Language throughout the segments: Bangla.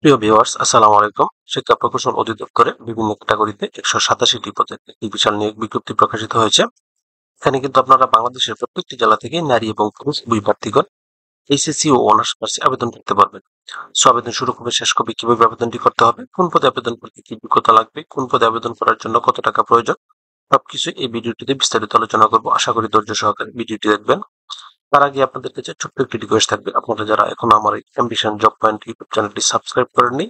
প্রিয় ভিউয়ার্স, আসসালামু আলাইকুম। শিক্ষা প্রকৌশল অধিদপ্তরে বিভিন্ন ক্যাটাগরিতে 187টি পদে একটি বিশাল নিয়োগ বিজ্ঞপ্তি প্রকাশিত হয়েছে। এখানে কিন্তু আপনারা বাংলাদেশের প্রত্যেকটি জেলা থেকে নারী এবং পুরুষ উভয় প্রার্থীগণ এইচএসসি ও অনার্স পাশে আবেদন করতে পারবেন। আবেদন শুরু কবে, শেষ কবে, কিভাবে আবেদনটি করতে হবে, কোন পদে আবেদন করতে কি যোগ্যতা লাগবে, কোন পদে আবেদন করার জন্য কত টাকা প্রয়োজন, সবকিছু এই ভিডিওটিতে বিস্তারিত আলোচনা করব। আশা করি ধৈর্য সহকারে ভিডিওটি দেখবেন। তার আগে আপনাদের কাছে ছোট্ট একটি রিকোয়েস্ট থাকবে, আপনারা যারা এখনো আমার এই অ্যাম্বিশন জব পয়েন্ট ইউটিউব চ্যানেলটি সাবস্ক্রাইব করেননি,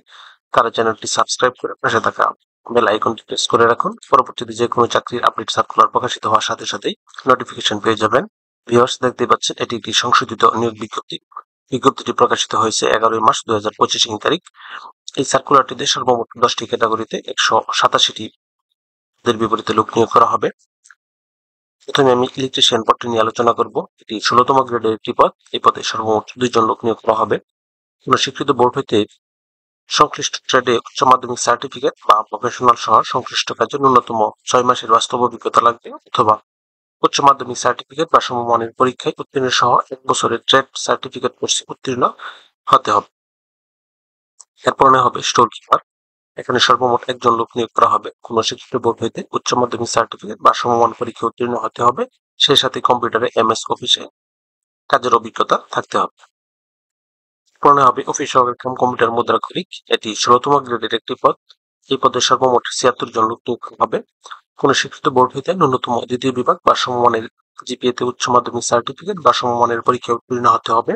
তারা চ্যানেলটি সাবস্ক্রাইব করে পাশে থাকা বেল আইকনটি প্রেস করে রাখুন। পরবর্তীতে যে কোনো চাকরির আপডেট সার্কুলার প্রকাশিত হওয়ার সাথে সাথেই নোটিফিকেশন পেয়ে যাবেন। ভিউয়ার্স, দেখতে পাচ্ছেন এটি একটি সংশোধিত নিয়োগ বিজ্ঞপ্তি। বিজ্ঞপ্তিটি প্রকাশিত হয়েছে 11 মার্চ 2025 তারিখ। এই সার্কুলারটিতে সর্বমোট 10টি ক্যাটাগরিতে 187টি পদের বিপরীতে লোক নিয়োগ করা হবে। প্রথমে আমি ইলেকট্রিশিয়ান পদটি নিয়ে আলোচনা করব। এটি 16তম গ্রেডের একটি পদ। এই পদে সর্বমোট 2 জন লোক নিয়োগ করা হবে। কোন স্বীকৃত বোর্ড হইতে সংশ্লিষ্ট ট্রেডে উচ্চ মাধ্যমিক সার্টিফিকেট বা প্রফেশনাল সহ সংশ্লিষ্ট কাজে ন্যূনতম 6 মাসের বাস্তব অভিজ্ঞতা লাগবে, অথবা উচ্চ মাধ্যমিক সার্টিফিকেট বা সমমানের পরীক্ষায় উত্তীর্ণ সহ 1 বছরের ট্রেড সার্টিফিকেট কোর্সে উত্তীর্ণ হতে হবে। এরপর হবে স্টোর কিপার। এখানে সর্বমোট 1 জন লোক নিয়োগ করা হবে। কোন স্বীকৃত বোর্ড হইতে উচ্চ মাধ্যমিক সার্টিফিকেট বা সমমান পরীক্ষায় উত্তীর্ণ হতে হবে। সেই সাথে কম্পিউটারে এমএস অফিসে কাজের অভিজ্ঞতা থাকতে হবে। পরে হবে অফিস সহকারী কাম কম্পিউটার মুদ্রাক্ষরিক। এটি 16তম গ্রেডের একটি পদ। এই পদে সর্বমোট 76 জন লোক নিয়োগ করা হবে। কোন স্বীকৃত বোর্ড হইতে ন্যূনতম দ্বিতীয় বিভাগ বা সমমানের জিপিএতে উচ্চ মাধ্যমিক সার্টিফিকেট বা সমমানের পরীক্ষায় উত্তীর্ণ হতে হবে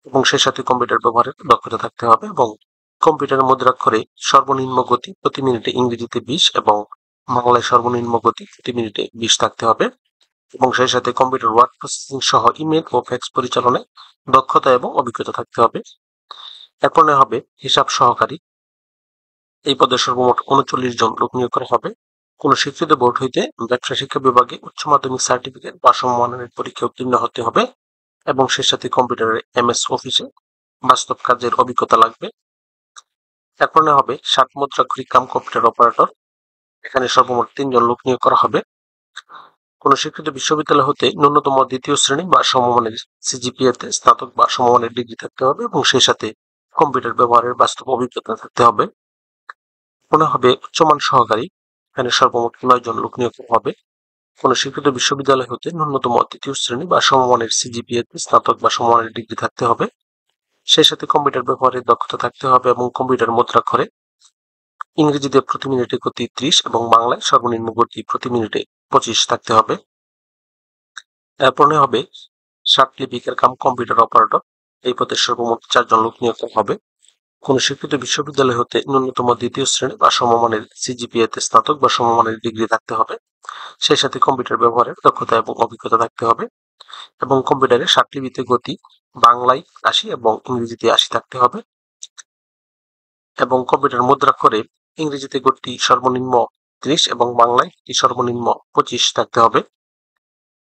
এবং সেই সাথে কম্পিউটার ব্যবহারের দক্ষতা থাকতে হবে এবং কম্পিউটারের মুদ্রাক্ষরে সর্বনিম্ন গতি প্রতি মিনিটে ইংরেজিতে 20 এবং বাংলায় সর্বনিম্ন গতি প্রতি মিনিটে 20 থাকতে হবে এবং সেই সাথে কম্পিউটার ওয়ার্ড প্রসেসিং সহ ইমেল ও ফ্যাক্স পরিচালনায় দক্ষতা এবং অভিজ্ঞতা থাকতে হবে। এরপর হবে হিসাব সহকারী। এই পদে সর্বমোট 39 জন লোক নিয়োগ করা হবে। কোন স্বীকৃত বোর্ড হইতে ব্যবসা শিক্ষা বিভাগে উচ্চ মাধ্যমিক সার্টিফিকেট বা সমমানের পরীক্ষা উত্তীর্ণ হতে হবে এবং সেই সাথে কম্পিউটারের এমএস অফিসে বাস্তব কাজের অভিজ্ঞতা লাগবে। এরপর হবে 7 মুদ্রাক্ষরিক কাম কম্পিউটার অপারেটর। এখানে সর্বমোট 3 জন লোক নিয়োগ করা হবে। কোন স্বীকৃত বিশ্ববিদ্যালয় হতে ন্যূনতম দ্বিতীয় শ্রেণী বা সমমানের সিজিপিএতে স্নাতক বা সমমানের ডিগ্রি থাকতে হবে এবং সেই সাথে কম্পিউটার ব্যবহারের বাস্তব অভিজ্ঞতা থাকতে হবে। হবে উচ্চমান সহকারী। এখানে সর্বমোট 9 জন লোক নিয়োগ করা হবে। কোন স্বীকৃত বিশ্ববিদ্যালয় হতে ন্যূনতম তৃতীয় শ্রেণী বা সমমানের সিজিপিএতে স্নাতক বা সমমানের ডিগ্রি থাকতে হবে। সেই সাথে কম্পিউটার ব্যবহারের দক্ষতা থাকতে হবে এবং কম্পিউটার মুদ্রাক্ষরে ইংরেজিতে প্রতি মিনিটে গতি 30 এবং বাংলায় সর্বনিম্ন গতি প্রতি মিনিটে 25 থাকতে হবে। এরপর হবে লিপিকার কাম কম্পিউটার অপারেটর। এই পদে সর্বমোট 4 জন লোক নিয়োগ করা হবে। কোন স্বীকৃত বিশ্ববিদ্যালয় হতে ন্যূনতম দ্বিতীয় শ্রেণী বা সমমানের সিজিপিএতে স্নাতক বা সমমানের ডিগ্রি থাকতে হবে। সেই সাথে কম্পিউটার ব্যবহারের দক্ষতা এবং অভিজ্ঞতা থাকতে হবে এবং কম্পিউটারে 7 লিপিতে গতি বাংলায় 80 এবং ইংরেজিতে 80 থাকতে হবে এবং কম্পিউটার মুদ্রাক্ষরে ইংরেজিতে গতি সর্বনিম্ন 30 এবং বাংলায় সর্বনিম্ন 25 থাকতে হবে।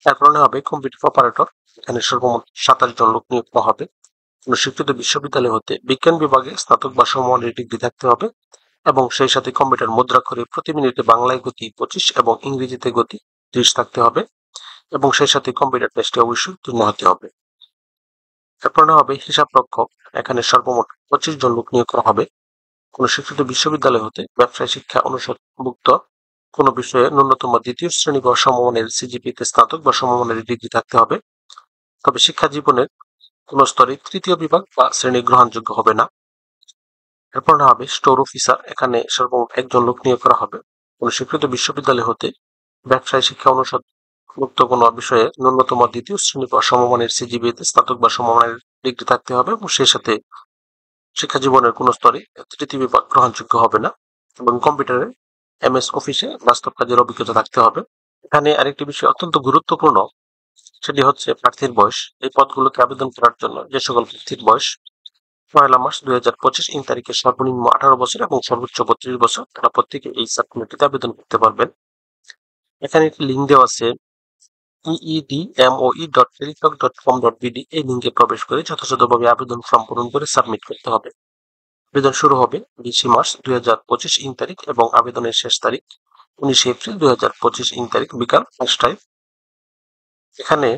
এরপর হবে কম্পিউটার অপারেটর। এখানে সর্বমোট 27 জন লোক নিয়োগ করা হবে। কোন স্বীকৃত বিশ্ববিদ্যালয় হতে বিজ্ঞান বিভাগে স্নাতক বা সমমানের ডিগ্রি থাকতে হবে এবং সেই সাথে কম্পিউটার মুদ্রাক্ষরে প্রতি মিনিটে বাংলায় গতি 25 এবং ইংরেজিতে গতি 30 থাকতে হবে এবং সেই সাথে কম্পিউটার টেস্টে অবশ্যই উত্তীর্ণ হতে হবে। এরপর হবে হিসাব রক্ষক। এখানে সর্বমোট 25 জন লোক নিয়োগ করা হবে। কোন স্বীকৃত বিশ্ববিদ্যালয় হতে ব্যবসায় শিক্ষা অনুষদভুক্ত কোন বিষয়ে ন্যূনতম দ্বিতীয় শ্রেণী বা সমমানের সিজিপিতে স্নাতক বা সমমানের ডিগ্রি থাকতে হবে। তবে শিক্ষা জীবনের কোন স্তরে তৃতীয় বিভাগ বা শ্রেণী গ্রহণযোগ্য হবে না। এরপর হবে স্টোর অফিসার। এখানে সর্বমোট 1 জন লোক নিয়োগ করা হবে। কোন স্বীকৃত বিশ্ববিদ্যালয় হতে ব্যবসায় শিক্ষা অনুষদভুক্ত কোন বিষয়ে ন্যূনতম দ্বিতীয় শ্রেণী বা সমমানের সিজিপিতে স্নাতক বা সমমানের ডিগ্রি থাকতে হবে এবং সেই সাথে শিক্ষা জীবনের কোন স্তরে তৃতীয় বিভাগ গ্রহণযোগ্য হবে না এবং কম্পিউটারে এমএস অফিসে বাস্তব কাজের অভিজ্ঞতা থাকতে হবে। এখানে আরেকটি বিষয় অত্যন্ত গুরুত্বপূর্ণ, সেটি হচ্ছে প্রার্থীর বয়স। এই পদগুলোতে আবেদন করার জন্য যে সকল প্রার্থীর বয়স 1 মার্চ 2025 তারিখে সর্বনিম্ন 18 বছর এবং সর্বোচ্চ 32 বছর, তারা প্রত্যেকে এই সার্কুলারটিতে আবেদন করতে পারবেন। এখানে একটি লিঙ্ক দেওয়া আছে eedmoe.teletalk.com.bd। এই লিঙ্কে প্রবেশ করে যথাযথভাবে আবেদন ফর্ম পূরণ করে সাবমিট করতে হবে। আবেদন শুরু হবে 20 মার্চ 2025 তারিখ এবং আবেদনের শেষ তারিখ 19 এপ্রিল 2025 তারিখ বিকাল 5টায়। এখানে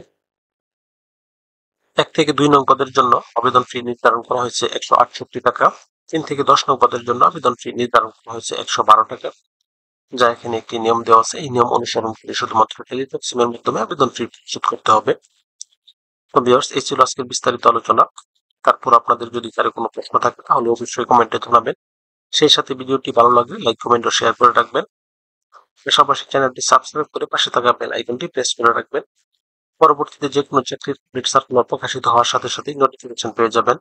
1 থেকে 2 নং পদের জন্য আবেদন ফি নির্ধারণ করা হয়েছে 168 টাকা। 3 থেকে 10 নং পদের জন্য আবেদন ফি নির্ধারণ করা হয়েছে 112 টাকা, যা এখানে একটি নিয়ম দেওয়া আছে। এই নিয়ম অনুসরণ করে শুধুমাত্র টেলিটক সিমের মাধ্যমে আবেদন ফি পরিশোধ করতে হবে। তো ভিউয়ার্স, এই ছিল আজকের বিস্তারিত আলোচনা। তারপর আপনাদের যদি কারো কোনো প্রশ্ন থাকে তাহলে অবশ্যই কমেন্টে জানাবেন। সেই সাথে ভিডিওটি ভালো লাগলে লাইক, কমেন্ট ও শেয়ার করে রাখবেন। পাশাপাশি চ্যানেলটি সাবস্ক্রাইব করে পাশে থাকা বেল আইকনটি প্রেস করে রাখবেন। পরবর্তীতে যে কোনো চাকরির আপডেট সার্কুলার প্রকাশিত হওয়ার সাথে সাথেই নোটিফিকেশন পেয়ে যাবেন।